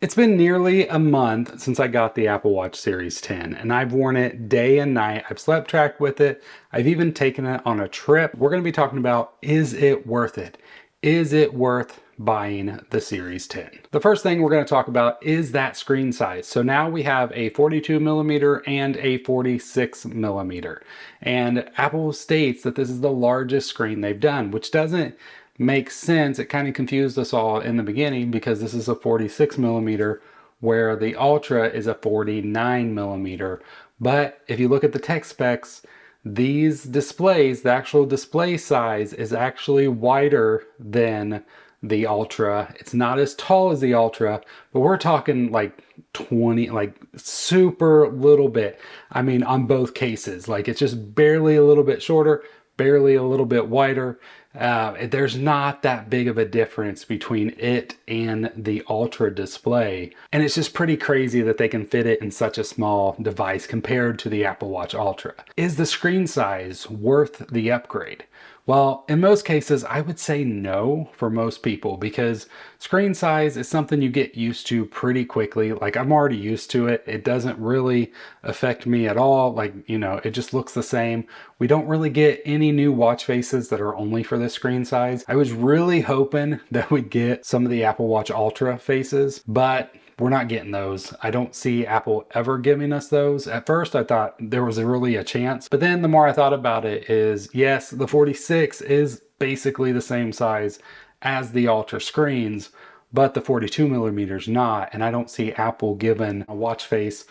It's been nearly a month since I got the Apple Watch Series 10, and I've worn it day and night. I've slept tracked with it. I've even taken it on a trip. We're going to be talking about, is it worth it? Is it worth buying the Series 10? The first thing we're going to talk about is that screen size. So now we have a 42 millimeter and a 46 millimeter. And Apple states that this is the largest screen they've done, which doesn't makes sense. It kind of confused us all in the beginning because this is a 46 millimeter where the Ultra is a 49 millimeter. But if you look at the tech specs, these displays, the actual display size is actually wider than the Ultra. It's not as tall as the Ultra, but we're talking like 20, like super little bit. I mean, on both cases, like it's just barely a little bit shorter, barely a little bit wider. There's not that big of a difference between it and the Ultra display. And it's just pretty crazy that they can fit it in such a small device compared to the Apple Watch Ultra. Is the screen size worth the upgrade? Well, in most cases, I would say no for most people because screen size is something you get used to pretty quickly. Like I'm already used to it. It doesn't really affect me at all. Like, it just looks the same. We don't really get any new watch faces that are only for the screen size. I was really hoping that we'd get some of the Apple Watch Ultra faces, but we're not getting those. I don't see Apple ever giving us those. At first, I thought there was really a chance, but then the more I thought about it is, yes, the 46 is basically the same size as the Ultra screens, but the 42 millimeters not, and I don't see Apple giving a watch face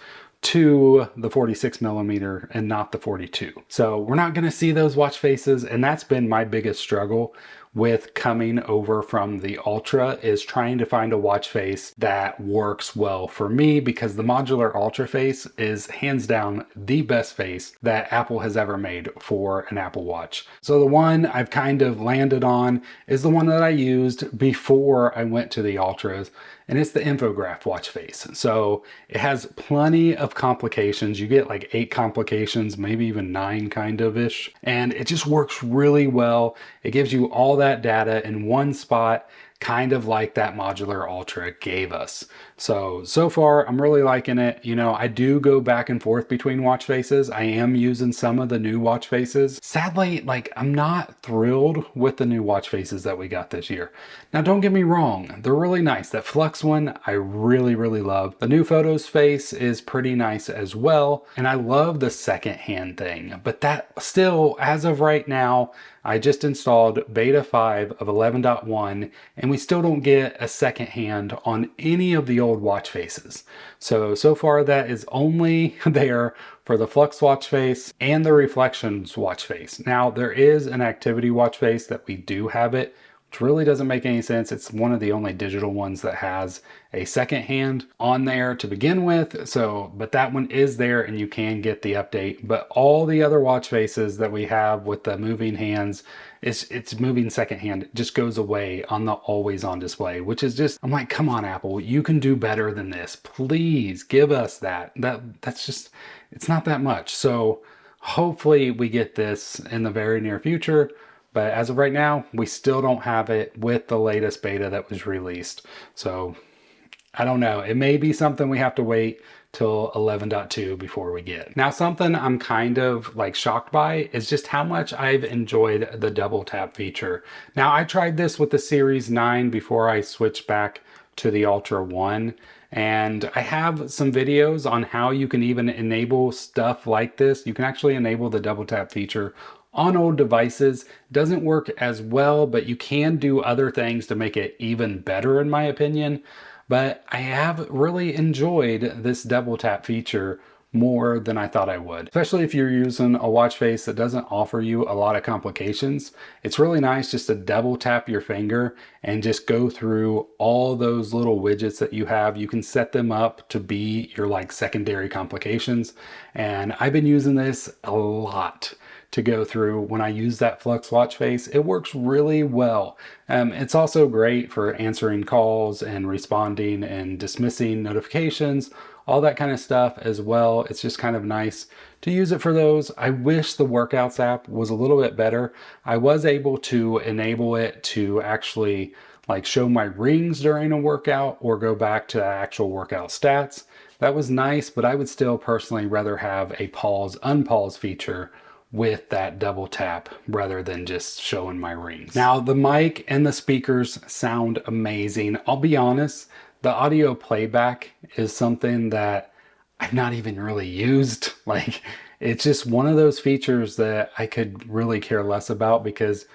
to the 46 millimeter and not the 42. So we're not going to see those watch faces, and that's been my biggest struggle with coming over from the Ultra is trying to find a watch face that works well for me because the modular Ultra face is hands down the best face that Apple has ever made for an Apple Watch. So the one I've kind of landed on is the one that I used before I went to the Ultras, and it's the infograph watch face. So it has plenty of complications. You get like 8 complications, maybe even 9 kind of ish. And it just works really well. It gives you all that data in one spot, kind of like that modular Ultra gave us. So far I'm really liking it. I do go back and forth between watch faces. I am using some of the new watch faces. Sadly, like I'm not thrilled with the new watch faces that we got this year. Now don't get me wrong, they're really nice. That Flux one I really love. The new Photos face is pretty nice as well, and I love the second hand thing, but that still, as of right now, I just installed beta 5 of 11.1 and we still don't get a second hand on any of the old watch faces. So far that is only there for the Flux watch face and the Reflections watch face. Now there is an activity watch face that we do have it, which really doesn't make any sense. It's one of the only digital ones that has a second hand on there to begin with. But that one is there and you can get the update. But all the other watch faces that we have with the moving hands, it's moving second hand. It just goes away on the always on display, which is just, I'm like, come on, Apple, you can do better than this. Please give us that. That's just, it's not that much. So hopefully we get this in the very near future. But as of right now, we still don't have it with the latest beta that was released. So I don't know. It may be something we have to wait till 11.2 before we get. Now, something I'm kind of like shocked by is just how much I've enjoyed the double tap feature. Now, I tried this with the Series 9 before I switched back to the Ultra 1. And I have some videos on how you can even enable stuff like this. You can actually enable the double tap feature on old devices. Doesn't work as well, but you can do other things to make it even better in my opinion. But I have really enjoyed this double tap feature more than I thought I would. Especially if you're using a watch face that doesn't offer you a lot of complications. It's really nice just to double tap your finger and just go through all those little widgets that you have. You can set them up to be your like secondary complications. And I've been using this a lot to go through when I use that Flux watch face. It works really well. It's also great for answering calls and responding and dismissing notifications, all that kind of stuff as well. It's just kind of nice to use it for those. I wish the Workouts app was a little bit better. I was able to enable it to actually like show my rings during a workout or go back to actual workout stats. That was nice, but I would still personally rather have a pause, unpause feature with that double tap rather than just showing my rings. Now, the mic and the speakers sound amazing. I'll be honest, the audio playback is something that I've not even really used. Like, it's just one of those features that I could really care less about because,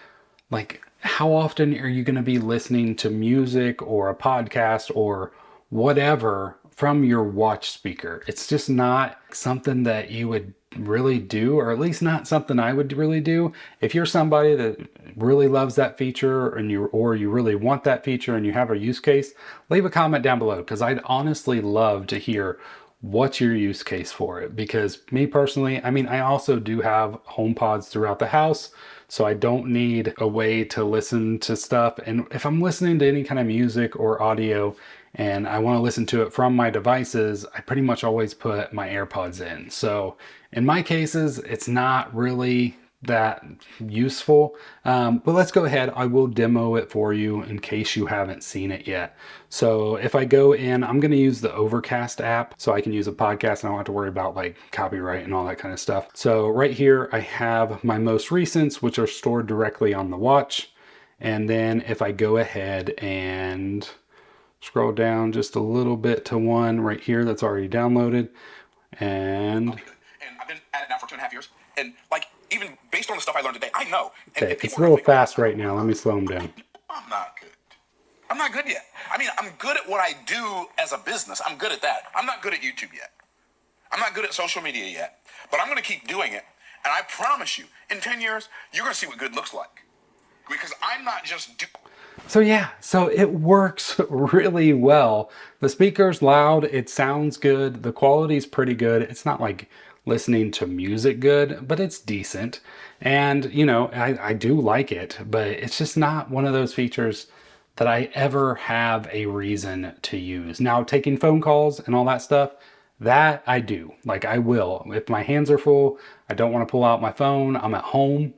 like, how often are you going to be listening to music or a podcast or whatever from your watch speaker? It's just not something that you would really do, or at least not something I would really do. If you're somebody that really loves that feature and you really want that feature and you have a use case, leave a comment down below because I'd honestly love to hear what's your use case for it. Because me personally, I mean, I also do have HomePods throughout the house, so I don't need a way to listen to stuff. And if I'm listening to any kind of music or audio and I want to listen to it from my devices, I pretty much always put my AirPods in. So in my cases, it's not really that useful, but let's go ahead. I will demo it for you in case you haven't seen it yet. So if I go in, I'm going to use the Overcast app so I can use a podcast and I don't have to worry about like copyright and all that kind of stuff. So right here, I have my most recents, which are stored directly on the watch. And then if I go ahead and scroll down just a little bit to one right here that's already downloaded. And I've been at it now for 2.5 years. And like, even based on the stuff I learned today, I know. Okay, it's a little fast right now. Let me slow them down. I'm not good. I'm not good yet. I mean, I'm good at what I do as a business. I'm good at that. I'm not good at YouTube yet. I'm not good at social media yet. But I'm going to keep doing it. And I promise you, in 10 years, you're going to see what good looks like. Because I'm not just So yeah, so it works really well. The speaker's loud, it sounds good, the quality's pretty good. It's not like listening to music good, but it's decent. And you know, I do like it, but it's just not one of those features that I ever have a reason to use. Now, taking phone calls and all that stuff, that I do. Like I will. If my hands are full, I don't want to pull out my phone, I'm at home,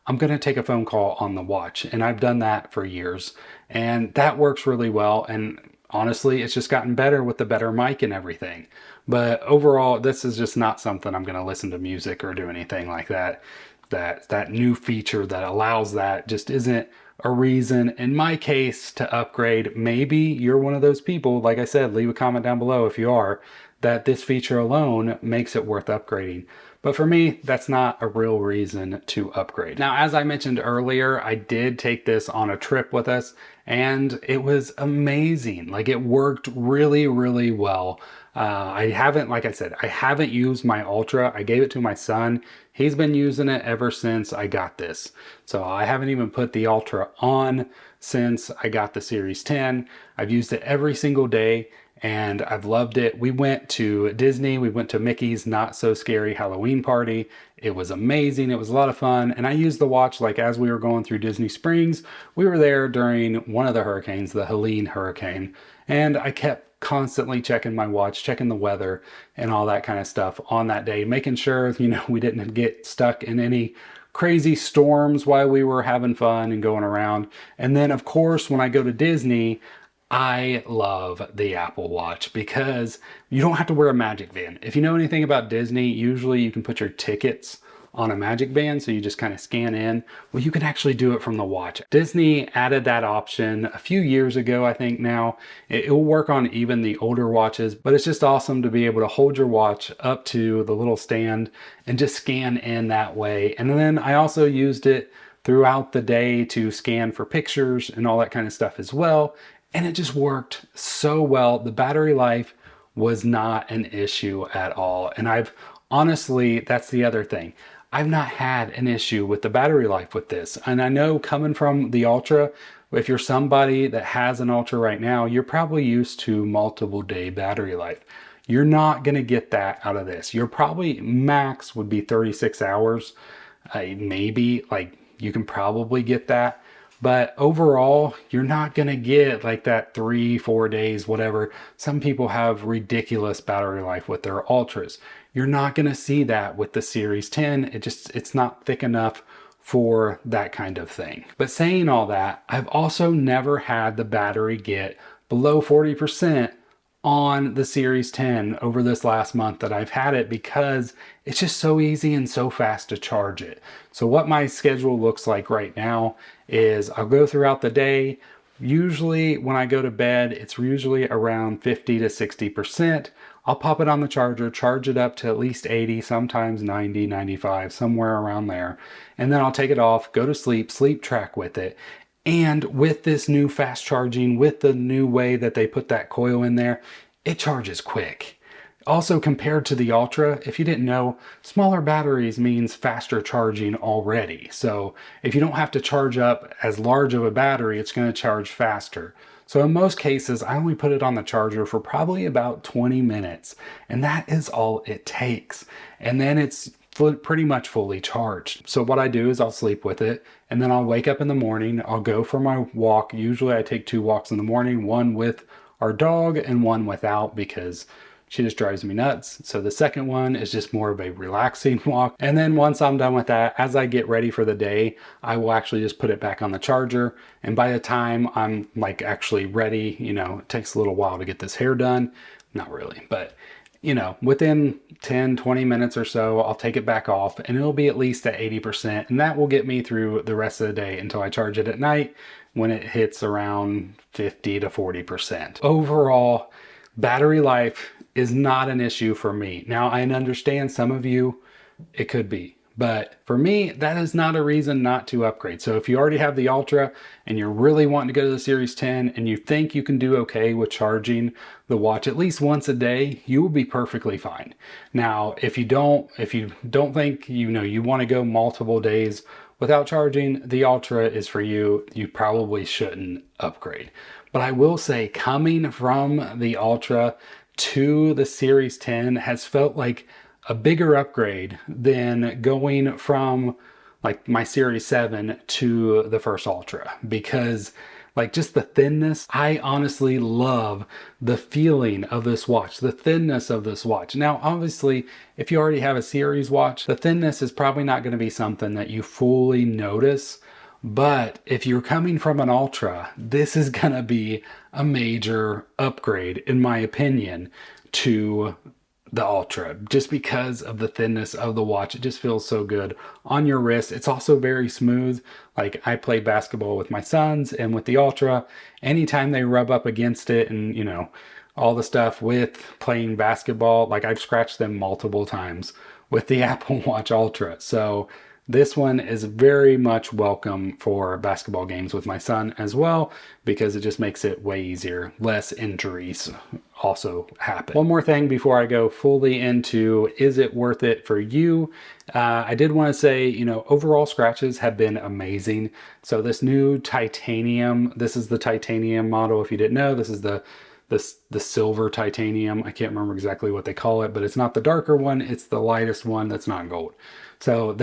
I'm going to take a phone call on the watch. And I've done that for years. And that works really well. And honestly, it's just gotten better with the better mic and everything. But overall, this is just not something I'm going to listen to music or do anything like that. That new feature that allows that just isn't a reason in my case to upgrade. Maybe you're one of those people, like I said, leave a comment down below if you are, that this feature alone makes it worth upgrading. But for me, that's not a real reason to upgrade. Now, as I mentioned earlier, I did take this on a trip with us and it was amazing. Like it worked really, really well. I haven't, like I said, I haven't used my Ultra. I gave it to my son. He's been using it ever since I got this. So I haven't even put the Ultra on since I got the Series 10. I've used it every single day and I've loved it. We went to Disney. We went to Mickey's Not So Scary Halloween party. It was amazing. It was a lot of fun. And I used the watch like as we were going through Disney Springs. We were there during one of the hurricanes, the Helene hurricane. And I kept constantly checking my watch, checking the weather and all that kind of stuff on that day, making sure, you know, we didn't get stuck in any crazy storms while we were having fun and going around. And then of course, when I go to Disney, I love the Apple Watch because you don't have to wear a Magic Band. If you know anything about Disney, usually you can put your tickets on a Magic Band, so you just kind of scan in. Well, you can actually do it from the watch. Disney added that option a few years ago, I think now. It will work on even the older watches, but it's just awesome to be able to hold your watch up to the little stand and just scan in that way. And then I also used it throughout the day to scan for pictures and all that kind of stuff as well. And it just worked so well. The battery life was not an issue at all. And I've honestly, that's the other thing. I've not had an issue with the battery life with this. And I know coming from the Ultra, if you're somebody that has an Ultra right now, you're probably used to multiple day battery life. You're not going to get that out of this. You're probably max would be 36 hours. Maybe like you can probably get that. But overall, you're not going to get like that 3-4 days, whatever. Some people have ridiculous battery life with their Ultras. You're not going to see that with the Series 10. It's not thick enough for that kind of thing. But saying all that, I've also never had the battery get below 40% on the Series 10 over this last month that I've had it, because it's just so easy and so fast to charge it. So what my schedule looks like right now is I'll go throughout the day. Usually when I go to bed, it's usually around 50 to 60%. I'll pop it on the charger, charge it up to at least 80, sometimes 90, 95, somewhere around there. And then I'll take it off, go to sleep, sleep track with it. And with this new fast charging, with the new way that they put that coil in there, it charges quick. Also, compared to the Ultra, if you didn't know, smaller batteries means faster charging already. So if you don't have to charge up as large of a battery, it's going to charge faster. So in most cases, I only put it on the charger for probably about 20 minutes, and that is all it takes. And then it's pretty much fully charged. So what I do is I'll sleep with it, and then I'll wake up in the morning, I'll go for my walk. Usually I take 2 walks in the morning, one with our dog and one without, because she just drives me nuts. So the second one is just more of a relaxing walk. And then once I'm done with that, as I get ready for the day, I will actually just put it back on the charger. And by the time I'm like actually ready, it takes a little while to get this hair done. Not really, but within 10, 20 minutes or so, I'll take it back off, and it'll be at least at 80%. And that will get me through the rest of the day until I charge it at night, when it hits around 50 to 40%. Overall, battery life is not an issue for me. Now, I understand some of you, it could be. But for me, that is not a reason not to upgrade. So if you already have the Ultra and you're really wanting to go to the Series 10 and you think you can do okay with charging the watch at least once a day, you will be perfectly fine. Now, if you don't think you want to go multiple days without charging, the Ultra is for you. You probably shouldn't upgrade. But I will say, coming from the Ultra to the Series 10 has felt like a bigger upgrade than going from like my Series 7 to the first Ultra, because like just the thinness, I honestly love the feeling of this watch, the thinness of this watch. Now, obviously, if you already have a series watch, the thinness is probably not going to be something that you fully notice. But if you're coming from an Ultra, this is going to be a major upgrade, in my opinion, to the Ultra, just because of the thinness of the watch. It just feels so good on your wrist. It's also very smooth. Like, I play basketball with my sons, and with the Ultra, anytime they rub up against it and all the stuff with playing basketball, like I've scratched them multiple times with the Apple Watch Ultra. So this one is very much welcome for basketball games with my son as well, because it just makes it way easier. Less injuries also happen. One more thing before I go fully into, is it worth it for you? I did want to say, overall scratches have been amazing. So this new titanium, this is the titanium model. If you didn't know, this is the silver titanium. I can't remember exactly what they call it, but it's not the darker one. It's the lightest one that's not gold. So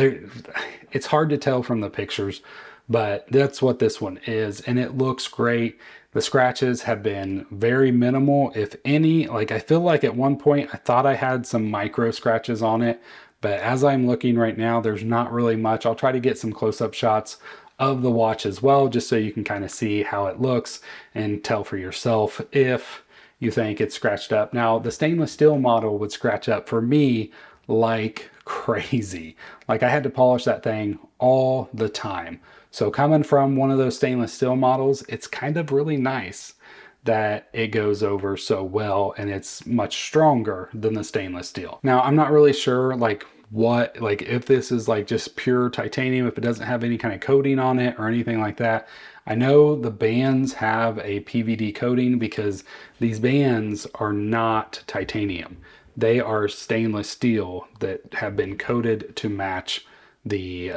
it's hard to tell from the pictures, but that's what this one is. And it looks great. The scratches have been very minimal, if any. Like, I feel like at one point I thought I had some micro scratches on it, but as I'm looking right now, there's not really much. I'll try to get some close-up shots of the watch as well, just so you can kind of see how it looks and tell for yourself if you think it's scratched up. Now, the stainless steel model would scratch up for me like crazy. Like, I had to polish that thing all the time. So coming from one of those stainless steel models, it's kind of really nice that it goes over so well, and it's much stronger than the stainless steel. Now, I'm not really sure if this is like just pure titanium, if it doesn't have any kind of coating on it or anything like that. I know the bands have a PVD coating, because these bands are not titanium. They are stainless steel that have been coated to match the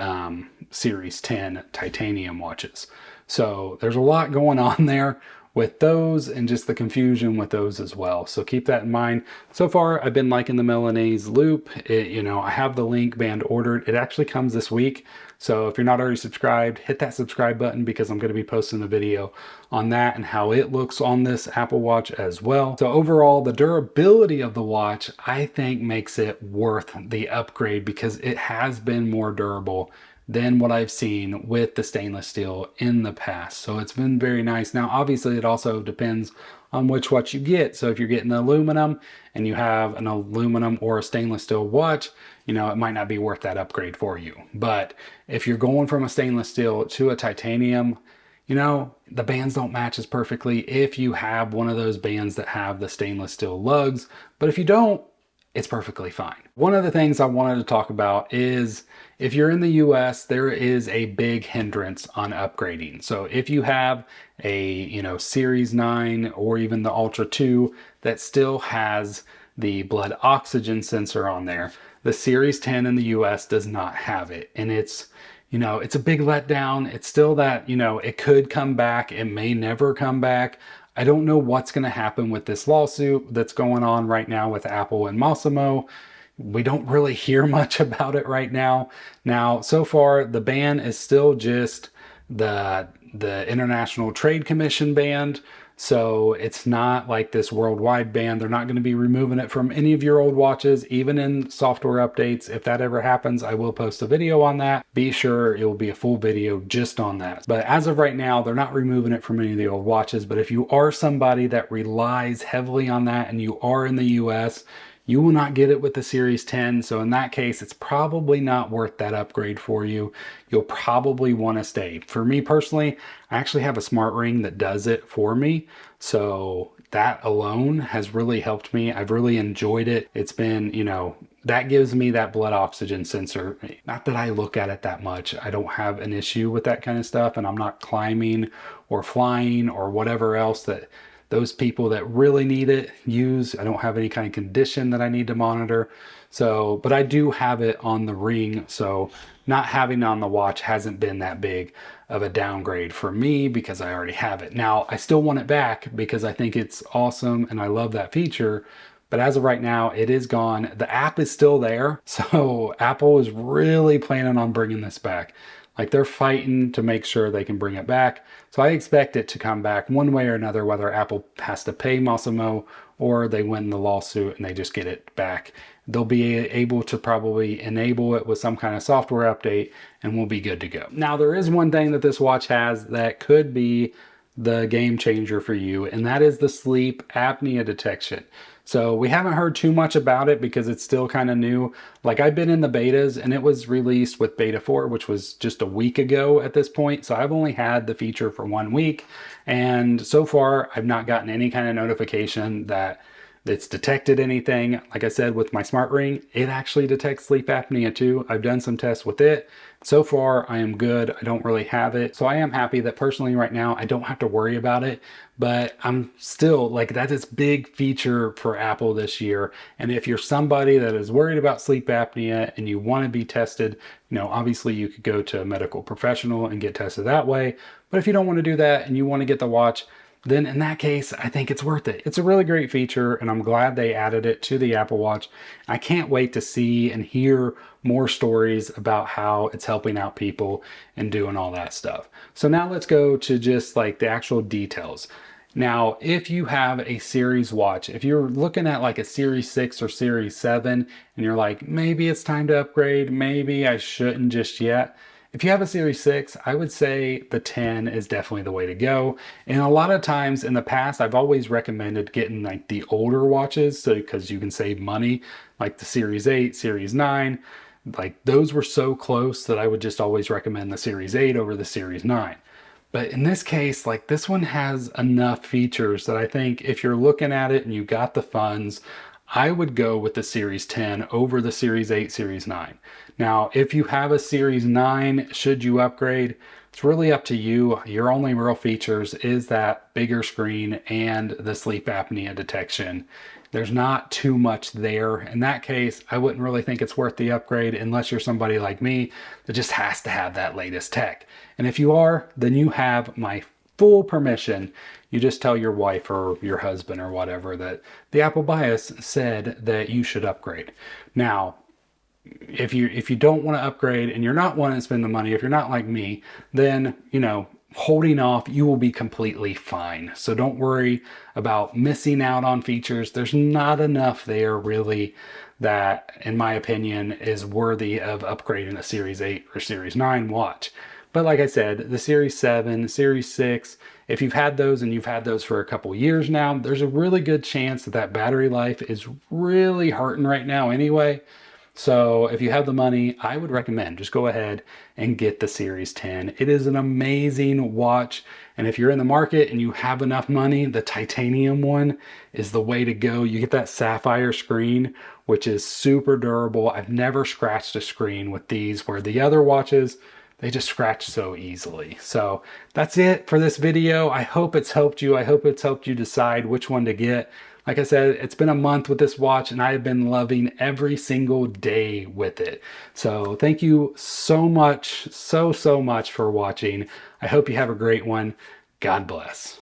Series 10 titanium watches. So there's a lot going on there with those, and just the confusion with those as well. So keep that in mind. So far, I've been liking the Milanese loop. I have the Link band ordered. It actually comes this week. So if you're not already subscribed, hit that subscribe button, because I'm going to be posting a video on that and how it looks on this Apple Watch as well. So overall, the durability of the watch, I think, makes it worth the upgrade, because it has been more durable than what I've seen with the stainless steel in the past. So it's been very nice. Now, obviously, it also depends on which watch you get. So if you're getting the aluminum and you have an aluminum or a stainless steel watch, you know, it might not be worth that upgrade for you. But if you're going from a stainless steel to a titanium, you know, the bands don't match as perfectly if you have one of those bands that have the stainless steel lugs. But if you don't, it's perfectly fine. One of the things I wanted to talk about is if you're in the US, there is a big hindrance on upgrading. So if you have a, you know, Series 9 or even the Ultra 2 that still has the blood oxygen sensor on there, the Series 10 in the US does not have it. And it's, you know, it's a big letdown. It's still that, you know, it could come back. It may never come back. I don't know what's going to happen with this lawsuit that's going on right now with Apple and Massimo. We don't really hear much about it right now. Now, so far, the ban is still just the International Trade Commission banned. So it's not like this worldwide ban. They're not going to be removing it from any of your old watches, even in software updates. If that ever happens, I will post a video on that. Be sure it will be a full video just on that. But as of right now, they're not removing it from any of the old watches. But if you are somebody that relies heavily on that and you are in the US, you will not get it with the Series 10. So in that case, it's probably not worth that upgrade for you. You'll probably want to stay. For me personally, I actually have a smart ring that does it for me. So that alone has really helped me. I've really enjoyed it. It's been, you know, that gives me that blood oxygen sensor. Not that I look at it that much. I don't have an issue with that kind of stuff, and I'm not climbing or flying or whatever else that those people that really need it use. I don't have any kind of condition that I need to monitor. So, but I do have it on the ring. So not having it on the watch hasn't been that big of a downgrade for me because I already have it. Now, I still want it back because I think it's awesome and I love that feature. But as of right now, it is gone. The app is still there. So Apple is really planning on bringing this back. Like they're fighting to make sure they can bring it back. So I expect it to come back one way or another, whether Apple has to pay Massimo or they win the lawsuit and they just get it back. They'll be able to probably enable it with some kind of software update and we'll be good to go. Now, there is one thing that this watch has that could be the game changer for you, and that is the sleep apnea detection. So we haven't heard too much about it because it's still kind of new. Like I've been in the betas and it was released with beta 4, which was just a week ago at this point. So I've only had the feature for 1 week. And so far I've not gotten any kind of notification that it's detected anything. Like I said, with my smart ring, it actually detects sleep apnea too. I've done some tests with it. So far, I am good. I don't really have it. So I am happy that personally right now, I don't have to worry about it, but I'm still like, that is big feature for Apple this year. And if you're somebody that is worried about sleep apnea and you want to be tested, you know, obviously you could go to a medical professional and get tested that way. But if you don't want to do that and you want to get the watch, then in that case, I think it's worth it. It's a really great feature and I'm glad they added it to the Apple Watch. I can't wait to see and hear more stories about how it's helping out people and doing all that stuff. So now let's go to just like the actual details. Now, if you have a series watch, if you're looking at like a Series 6 or Series 7 and you're like, maybe it's time to upgrade, maybe I shouldn't just yet. If you have a Series 6, I would say the 10 is definitely the way to go. And a lot of times in the past, I've always recommended getting like the older watches, so because you can save money, like the Series 8, Series 9. Like those were so close that I would just always recommend the Series 8 over the Series 9. But in this case, like this one has enough features that I think if you're looking at it and you got the funds, I would go with the Series 10 over the Series 8, Series 9. Now, if you have a Series 9, should you upgrade? It's really up to you. Your only real features is that bigger screen and the sleep apnea detection. There's not too much there. In that case, I wouldn't really think it's worth the upgrade unless you're somebody like me that just has to have that latest tech. And if you are, then you have my full permission. You just tell your wife or your husband or whatever that the applebias said that you should upgrade. Now, if you don't want to upgrade and you're not wanting to spend the money, if you're not like me, then, you know, holding off, you will be completely fine. So don't worry about missing out on features. There's not enough there really that, in my opinion, is worthy of upgrading a Series 8 or Series 9 watch. But like I said, the Series 7, Series 6, if you've had those and you've had those for a couple years now, there's a really good chance that that battery life is really hurting right now anyway. So if you have the money, I would recommend just go ahead and get the Series 10. It is an amazing watch. And if you're in the market and you have enough money, the titanium one is the way to go. You get that sapphire screen, which is super durable. I've never scratched a screen with these, where the other watches, they just scratch so easily. So that's it for this video. I hope it's helped you. I hope it's helped you decide which one to get. Like I said, it's been a month with this watch and I've been loving every single day with it. So thank you so much, so much for watching. I hope you have a great one. God bless.